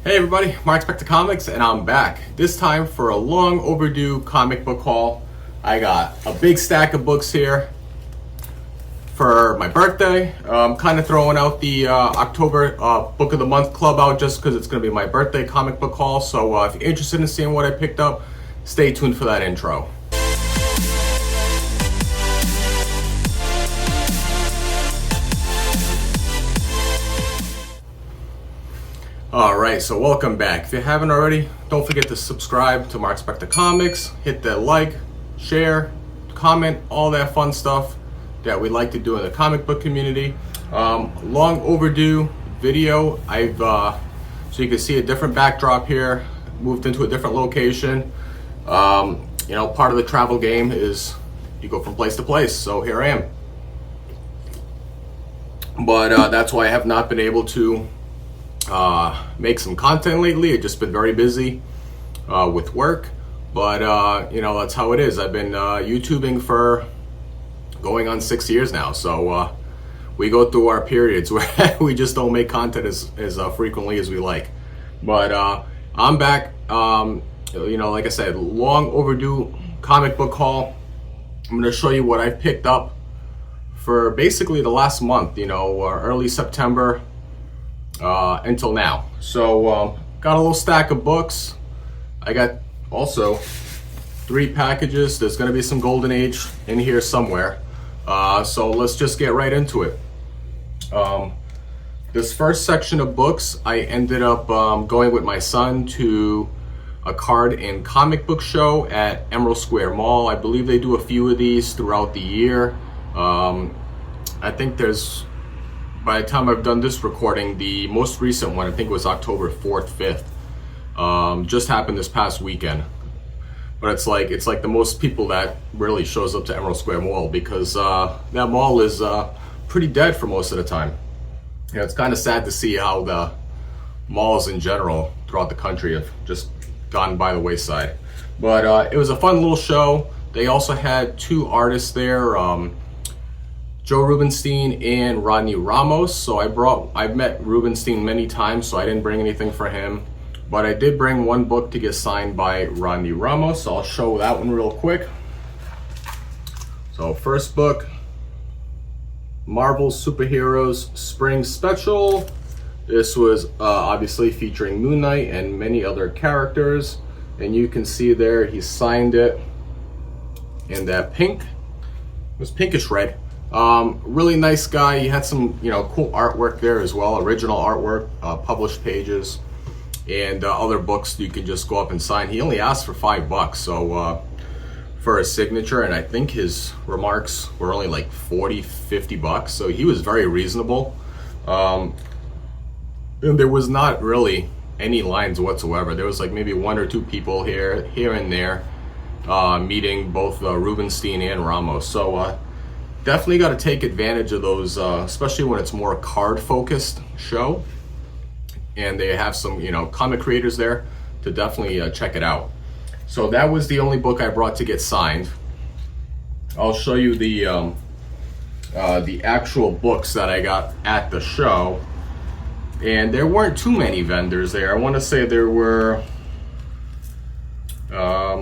Hey everybody, Mark Spector Comics, and I'm back. This time for a long overdue comic book haul. I got a big stack of books here for my birthday. I'm kind of throwing out the October Book of the Month Club out just because it's going to be my birthday comic book haul. So if you're interested in seeing what I picked up, stay tuned for that intro. Alright, so welcome back. If you haven't already, don't forget to subscribe to Mark Spector Comics. Hit that like, share, comment, all that fun stuff that we like to do in the comic book community. Long overdue video. So you can see a different backdrop here. Moved into a different location. Part of the travel game is you go from place to place. So here I am. But that's why I have not been able to make some content lately. I've just been very busy with work, but that's how it is. I've been YouTubing for going on 6 years now, so we go through our periods where we just don't make content as frequently as we like. But I'm back. Like I said, long overdue comic book haul. I'm going to show you what I've picked up for basically the last month, early September until now. So got a little stack of books. I got also 3 packages. There's going to be some Golden Age in here somewhere. So let's just get right into it. This first section of books, I ended up going with my son to a card and comic book show at Emerald Square Mall. I believe they do a few of these throughout the year. I think by the time I've done this recording, the most recent one, I think it was October 4th, 5th. Just happened this past weekend. But it's like the most people that really shows up to Emerald Square Mall because that mall is pretty dead for most of the time. It's kind of sad to see how the malls in general throughout the country have just gone by the wayside. But it was a fun little show. They also had 2 artists there. Joe Rubinstein and Rodney Ramos. So I've met Rubinstein many times, so I didn't bring anything for him. But I did bring one book to get signed by Rodney Ramos. So I'll show that one real quick. So first book, Marvel Superheroes Spring Special. This was obviously featuring Moon Knight and many other characters. And you can see there, he signed it in that pink. It was pinkish red. Really nice guy. He had some, cool artwork there as well. Original artwork, published pages, and other books you can just go up and sign. He only asked for $5, so for a signature, and I think his remarks were only like $40-50. So he was very reasonable. And there was not really any lines whatsoever. There was like maybe 1 or 2 people here and there meeting both Rubinstein and Ramos. So definitely got to take advantage of those, especially when it's more card focused show and they have some comic creators there, to definitely check it out. So that was the only book I brought to get signed. I'll show you the actual books that I got at the show, and there weren't too many vendors there. I want to say there were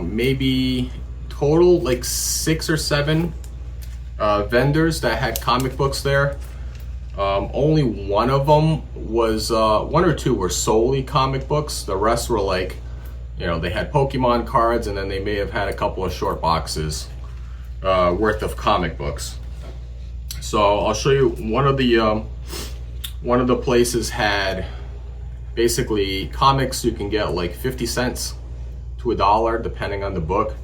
maybe total like 6 or 7 vendors that had comic books there. Only one of them was 1 or 2 were solely comic books. The rest were like, they had Pokemon cards, and then they may have had a couple of short boxes worth of comic books. So I'll show you one of the places had basically comics you can get like 50 cents to $1 depending on the book.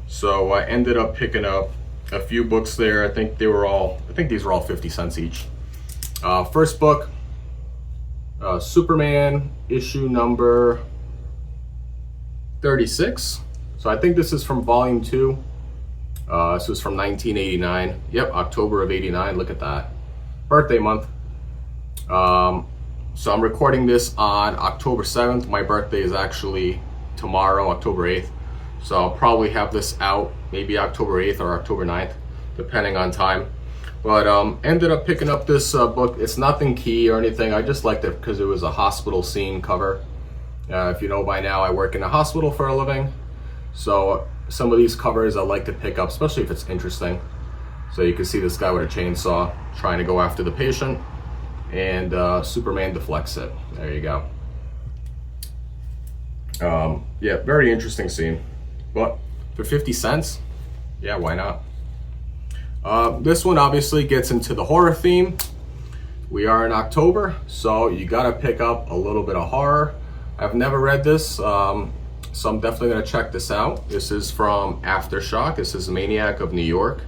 So I ended up picking up a few books there. I think these were all 50 cents each. First book, Superman issue number 36. So I think this is from volume 2. This was from 1989. Yep, October of 89. Look at that. Birthday month. So I'm recording this on October 7th. My birthday is actually tomorrow, October 8th. So I'll probably have this out maybe October 8th or October 9th, depending on time. But ended up picking up this book. It's nothing key or anything. I just liked it because it was a hospital scene cover. If you know by now, I work in a hospital for a living, so some of these covers I like to pick up, especially if it's interesting. So you can see this guy with a chainsaw trying to go after the patient, and Superman deflects it. There you go. Yeah, very interesting scene. But for 50 cents, yeah, why not? This one obviously gets into the horror theme. We are in October, so you gotta pick up a little bit of horror. I've never read this, so I'm definitely gonna check this out. This is from Aftershock. This is Maniac of New York.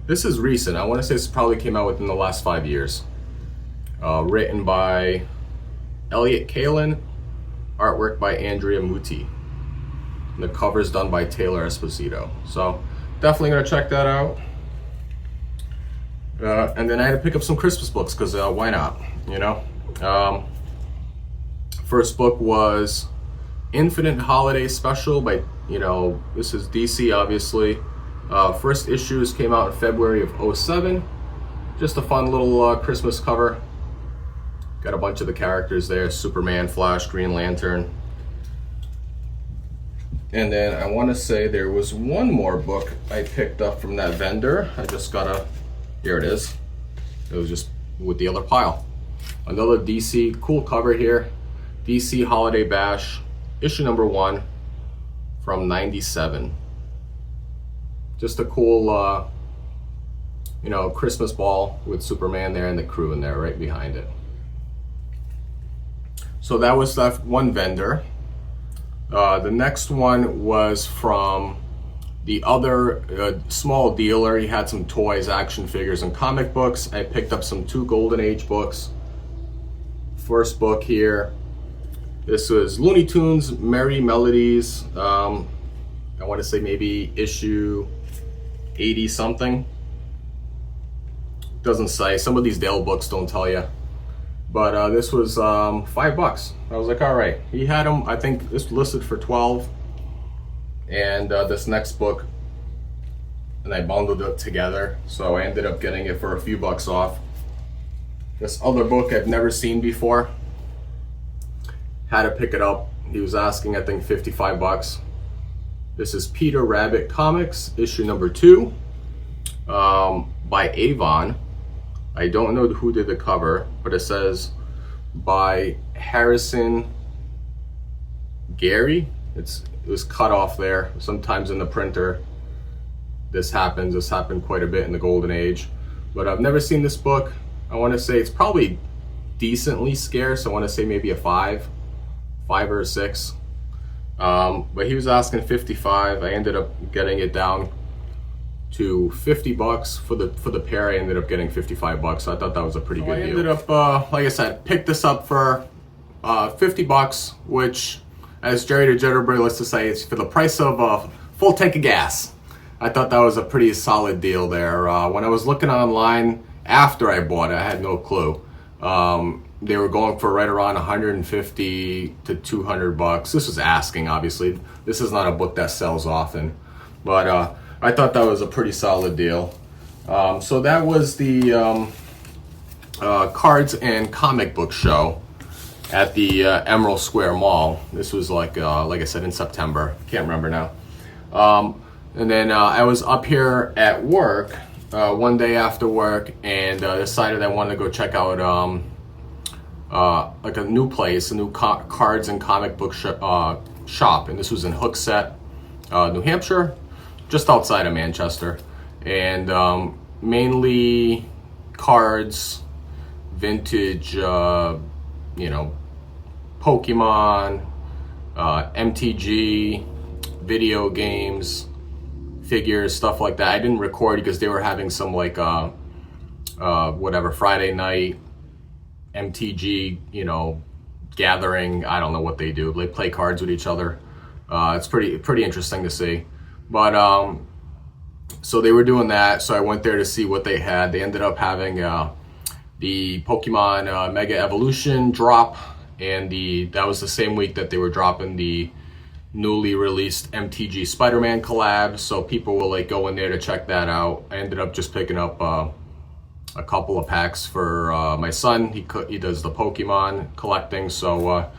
This is recent. I wanna say this probably came out within the last 5 years. Written by Elliot Kalin, artwork by Andrea Muti. And the cover's done by Taylor Esposito. So definitely gonna check that out. And then I had to pick up some Christmas books because why not, you know? First book was Infinite Holiday Special by, you know, this is DC obviously. First issues came out in February of '07. Just a fun little Christmas cover. Got a bunch of the characters there, Superman, Flash, Green Lantern. And then I want to say there was one more book I picked up from that vendor. I just gotta, here it is. It was just with the other pile. Another DC, cool cover here. DC Holiday Bash, issue number 1 from '97. Just a cool, you know, Christmas ball with Superman there and the crew in there right behind it. So that was that one vendor. The next one was from the other small dealer. He had some toys, action figures, and comic books. I picked up some 2 Golden Age books. First book here. This was Looney Tunes Merry Melodies. I want to say maybe issue 80 something. Doesn't say. Some of these Dale books don't tell you. But this was $5. I was like, all right. He had them, I think this listed for 12. And this next book, and I bundled it together. So I ended up getting it for a few bucks off. This other book I've never seen before. Had to pick it up. He was asking, I think, 55 bucks. This is Peter Rabbit Comics, issue number 2, by Avon. I don't know who did the cover, but it says by Harrison Gary. It was cut off there. Sometimes in the printer, this happens. This happened quite a bit in the Golden Age. But I've never seen this book. I want to say it's probably decently scarce. I want to say maybe a 5 or a 6. But he was asking 55. I ended up getting it down to 50 bucks for the pair. I ended up getting 55 bucks. So I thought that was a pretty good deal. I ended up, like I said, picked this up for 50 bucks, which, as Jerry the Jitterbug likes to say, it's for the price of a full tank of gas. I thought that was a pretty solid deal there. When I was looking online after I bought it, I had no clue. They were going for right around 150 to 200 bucks. This was asking, obviously. This is not a book that sells often, but I thought that was a pretty solid deal. So that was the cards and comic book show at the Emerald Square Mall. This was like I said, in September. Can't remember now. And then I was up here at work one day after work and decided I wanted to go check out like a new place, a new cards and comic book shop. And this was in Hooksett, New Hampshire, just outside of Manchester. And mainly cards, vintage, you know, Pokemon, MTG, video games, figures, stuff like that. I didn't record because they were having some like whatever Friday night MTG, you know, gathering. I don't know what they do. They play cards with each other. It's pretty interesting to see. But so they were doing that. So I went there to see what they had. They ended up having the Pokemon Mega Evolution drop, and that was the same week that they were dropping the newly released MTG Spider-Man collab. So people will like go in there to check that out. I ended up just picking up a couple of packs for my son. He does the Pokemon collecting, so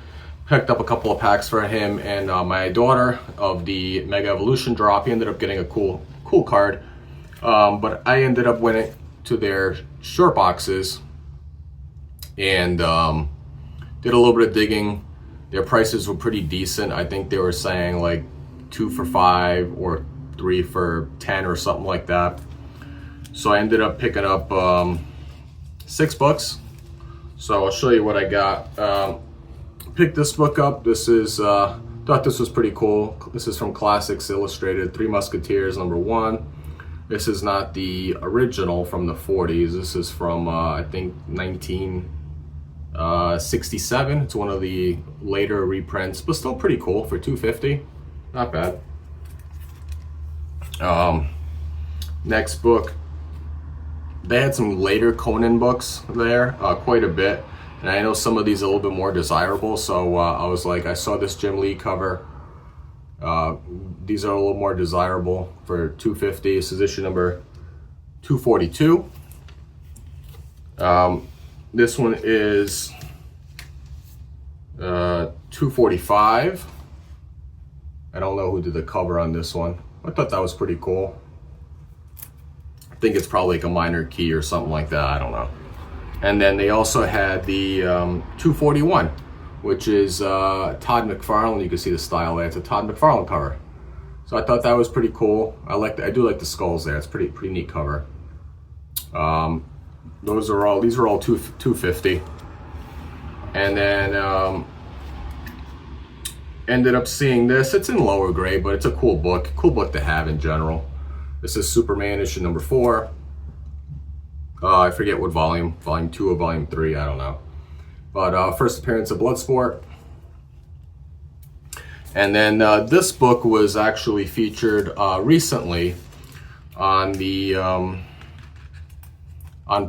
Picked up a couple of packs for him and my daughter of the Mega Evolution drop. He ended up getting a cool card, but I ended up winning to their short boxes and did a little bit of digging. Their prices were pretty decent. I think they were saying like 2 for $5 or 3 for $10 or something like that. So I ended up picking up $6. So I'll show you what I got. Picked this book up. This is thought this was pretty cool. This is from Classics Illustrated, Three Musketeers #1. This is not the original from the 40s. This is from I think 1967. It's one of the later reprints, but still pretty cool for $2.50. Not bad. Next book. They had some later Conan books there, quite a bit. And I know some of these are a little bit more desirable, so I was like, I saw this Jim Lee cover. These are a little more desirable for $2.50. This is issue number 242. This one is $2.45. I don't know who did the cover on this one. I thought that was pretty cool. I think it's probably like a minor key or something like that. I don't know. And then they also had the 241, which is Todd McFarlane. You can see the style there. It's a Todd McFarlane cover. So I thought that was pretty cool. I do like the skulls there. It's pretty neat cover. These are all $2.50. And then ended up seeing this. It's in lower grade, but it's a cool book. Cool book to have in general. This is Superman issue number 4. I forget what volume 2 or volume 3, I don't know. But first appearance of Bloodsport. And then this book was actually featured recently on the on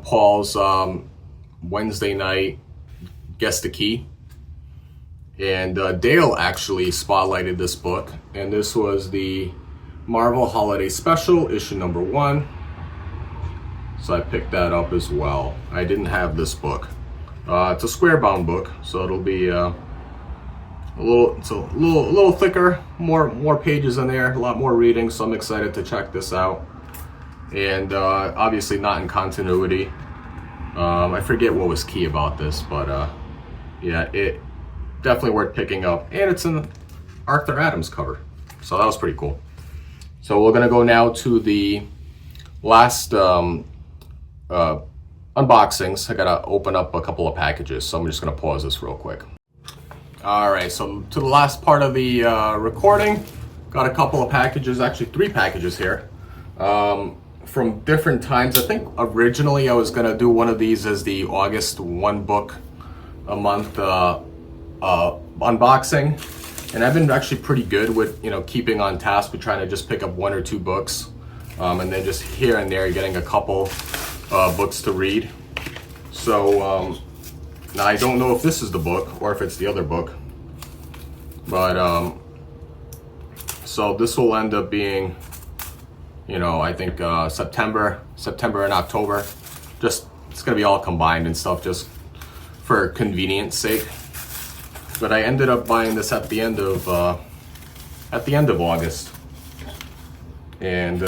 Paul's Wednesday night Guess the Key. And Dale actually spotlighted this book, and this was the Marvel Holiday Special, issue number 1. So I picked that up as well. I didn't have this book. It's a square bound book, so it'll be a little thicker, more pages in there, a lot more reading. So I'm excited to check this out. And obviously not in continuity. I forget what was key about this, but yeah, it definitely worth picking up. And it's an Arthur Adams cover, so that was pretty cool. So we're gonna go now to the last unboxings. I gotta open up a couple of packages, so I'm just gonna pause this real quick. All right, so to the last part of the recording, got a couple of packages, actually 3 packages here, from different times. I think originally I was gonna do one of these as the August 1 book a month unboxing, and I've been actually pretty good with keeping on task with trying to just pick up 1 or 2 books, and then just here and there getting a couple books to read. So now I don't know if this is the book or if it's the other book, but so this will end up being I think September and October. Just it's gonna be all combined and stuff, just for convenience sake. But I ended up buying this at the end of August, and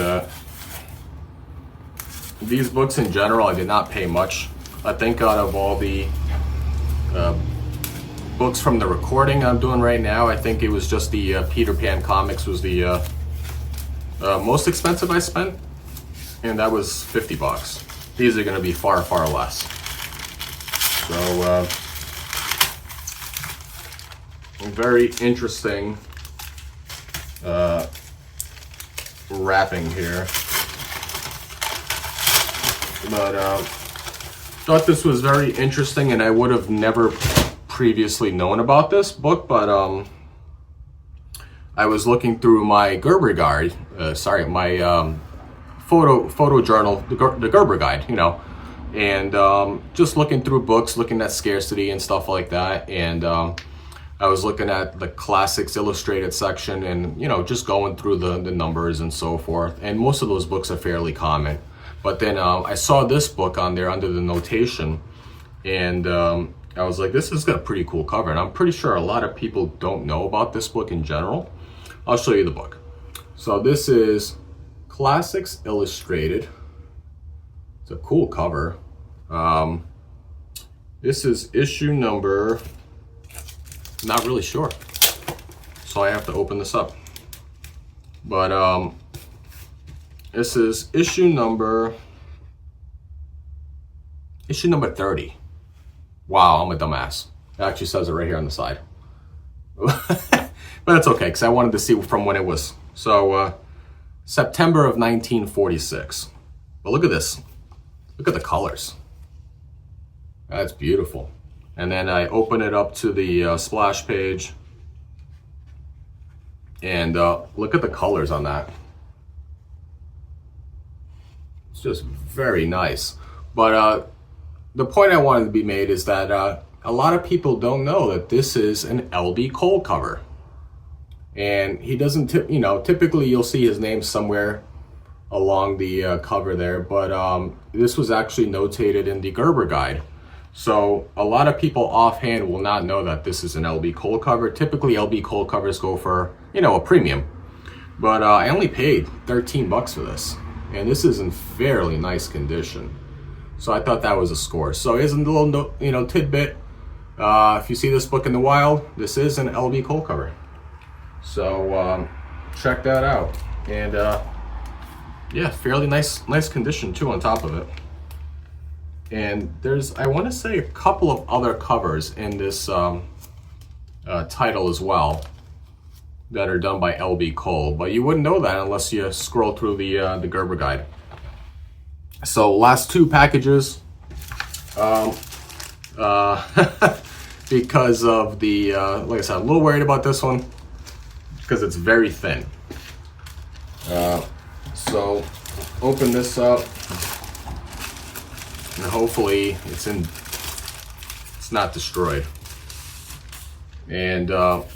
these books in general, I did not pay much. I think out of all the books from the recording I'm doing right now, I think it was just the Peter Pan comics was the most expensive I spent, and that was $50. These are going to be far less. So very interesting wrapping here. But thought this was very interesting, and I would have never previously known about this book, but I was looking through my Gerber guide, my photo journal, the Gerber guide, and just looking through books, looking at scarcity and stuff like that, and I was looking at the Classics Illustrated section, and just going through the numbers and so forth, and most of those books are fairly common. But then I saw this book on there under the notation, and I was like, this has got a pretty cool cover, and I'm pretty sure a lot of people don't know about this book in general. I'll show you the book. So this is Classics Illustrated. It's a cool cover. This is issue number, not really sure, so I have to open this up. But this is issue number 30. Wow, I'm a dumbass. It actually says it right here on the side. But that's okay, because I wanted to see from when it was. So September of 1946. But look at this. Look at the colors. That's beautiful. And then I open it up to the splash page. And look at the colors on that. It's just very nice. But the point I wanted to be made is that a lot of people don't know that this is an L.B. Cole cover. And he doesn't, typically you'll see his name somewhere along the cover there, but this was actually notated in the Gerber Guide. So a lot of people offhand will not know that this is an L.B. Cole cover. Typically L.B. Cole covers go for, a premium. But I only paid $13 for this. And this is in fairly nice condition. So I thought that was a score. So here's a little, tidbit. If you see this book in the wild, this is an L.B. Cole cover. So check that out. And yeah, fairly nice condition too on top of it. And there's, I want to say, a couple of other covers in this title as well that are done by L.B. Cole, but you wouldn't know that unless you scroll through the Gerber Guide. So last two packages, because of the, like I said, I'm a little worried about this one because it's very thin. So open this up, and hopefully it's not destroyed. And all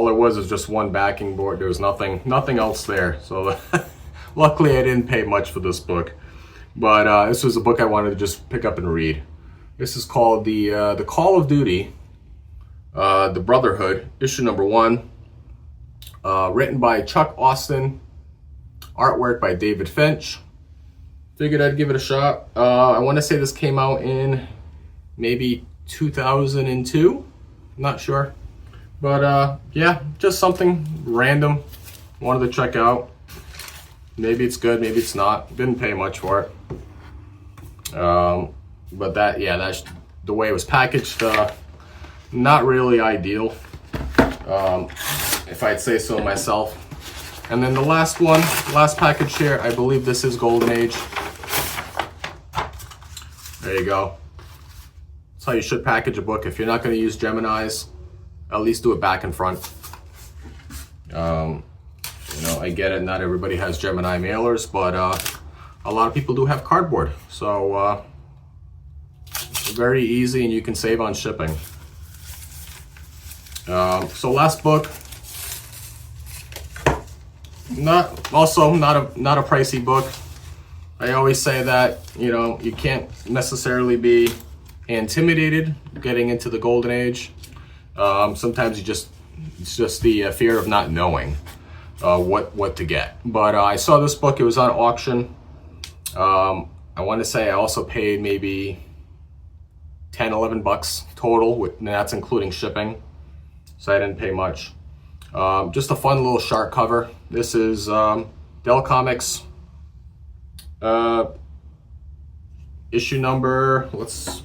there was is just one backing board. There was nothing else there. So luckily I didn't pay much for this book. But this was a book I wanted to just pick up and read. This is called the Call of Duty, the Brotherhood, issue number 1. Written by Chuck Austin, artwork by David Finch. Figured I'd give it a shot. I want to say this came out in maybe 2002. I'm not sure. But yeah, just something random. Wanted to check out. Maybe it's good, maybe it's not. Didn't pay much for it. But that's the way it was packaged. Not really ideal, if I'd say so myself. And then the last package here, I believe this is Golden Age. There you go. That's how you should package a book. If you're not going to use Geminis, at least do it back and front. I get it, not everybody has Gemini mailers, but a lot of people do have cardboard. So it's very easy and you can save on shipping. So last book, not a pricey book. I always say that, you can't necessarily be intimidated getting into the Golden Age. Sometimes it's just the fear of not knowing what to get. But I saw this book, it was on auction. I want to say I also paid maybe $10-11 total, and that's including shipping. So I didn't pay much. Just a fun little shark cover. This is Dell Comics issue number, it's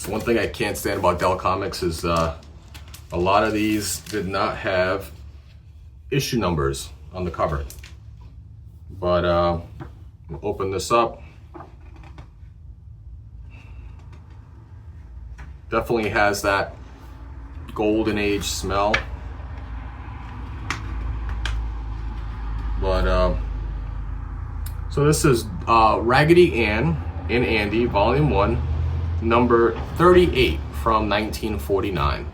one thing I can't stand about Dell Comics is a lot of these did not have issue numbers on the cover. But we'll open this up. Definitely has that Golden Age smell. But so this is Raggedy Ann and Andy, Volume 1, number 38 from 1949.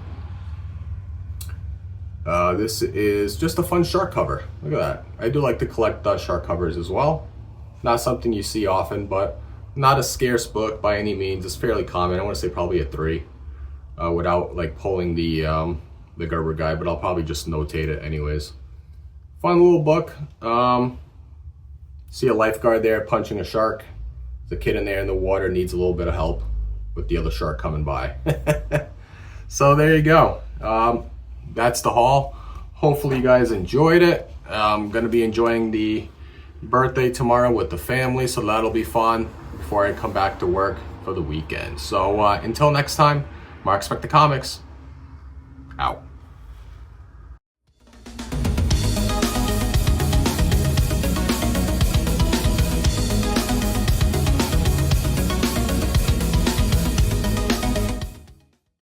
This is just a fun shark cover. Look at that. I do like to collect shark covers as well. Not something you see often, but Not a scarce book by any means. It's fairly common. I want to say probably a 3, without like pulling the Gerber guide, but I'll probably just notate it anyways. Fun little book. See a lifeguard there punching a shark. The kid in there in the water needs a little bit of help with the other shark coming by. So there you go. That's the haul. Hopefully you guys enjoyed it. I'm going to be enjoying the birthday tomorrow with the family, so that'll be fun before I come back to work for the weekend. So until next time, Mark Spector Comics, out.